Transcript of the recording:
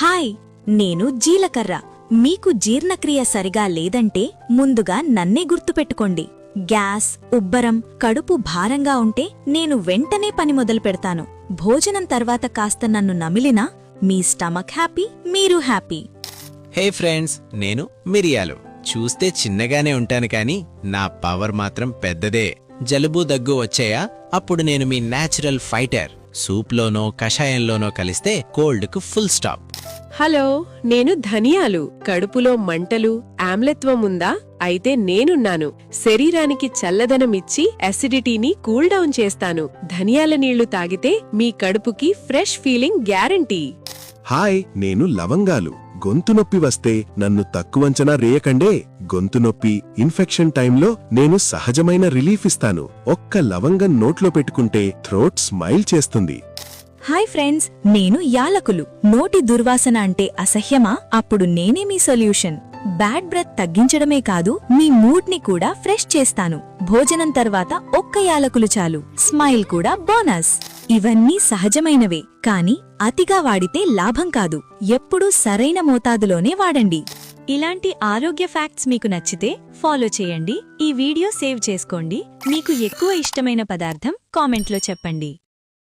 Hi, నేను జీలకర్ర. మీకు జీర్ణక్రియ సరిగా లేదంటే ముందుగా నన్నే గుర్తుపెట్టుకోండి. గ్యాస్, ఉబ్బరం, కడుపు భారంగా ఉంటే నేను వెంటనే పని మొదలు పెడతాను. భోజనం తర్వాత కాస్త నన్ను నమిలినా మీ స్టమక్ హ్యాపీ, మీరు హ్యాపీ. హే ఫ్రెండ్స్, నేను మిరియాలు. చూస్తే చిన్నగానే ఉంటాను కానీ నా పవర్ మాత్రం పెద్దదే. జలుబు దగ్గు వచ్చాయా? అప్పుడు నేను మీ నేచురల్ ఫైటర్. సూప్లోనో కషాయంలోనో కలిస్తే కోల్డ్కు ఫుల్ స్టాప్. హలో, నేను ధనియాలు. కడుపులో మంటలు, ఆమ్లత్వం ఉందా? అయితే నేనున్నాను. శరీరానికి చల్లదనమిచ్చి అసిడిటీని కూల్ డౌన్ చేస్తాను. ధనియాల నీళ్లు తాగితే మీ కడుపుకి ఫ్రెష్ ఫీలింగ్ గ్యారంటీ. హాయ్, నేను లవంగాలు. గొంతు నొప్పి వస్తే నన్ను తక్కువంచనా రేయకండే. గొంతు నొప్పి, ఇన్ఫెక్షన్ టైంలో నేను సహజమైన రిలీఫ్ ఇస్తాను. ఒక్క లవంగం నోట్లో పెట్టుకుంటే థ్రోట్ స్మైల్ చేస్తుంది. హాయ్ ఫ్రెండ్స్, నేను యాలకులు. నోటి దుర్వాసన అంటే అసహ్యమా? అప్పుడు నేనే మీ సొల్యూషన్. బ్యాడ్ బ్రెత్ తగ్గించడమే కాదు, మీ మూడ్ని కూడా ఫ్రెష్ చేస్తాను. భోజనం తర్వాత ఒక్క యాలకులు చాలు, స్మైల్ కూడా బోనస్. ఇవన్నీ సహజమైనవే, కాని అతిగా వాడితే లాభం కాదు. ఎప్పుడూ సరైన మోతాదులోనే వాడండి. ఇలాంటి ఆరోగ్య ఫ్యాక్ట్స్ మీకు నచ్చితే ఫాలో చేయండి. ఈ వీడియో సేవ్ చేసుకోండి. మీకు ఎక్కువ ఇష్టమైన పదార్థం కామెంట్లో చెప్పండి.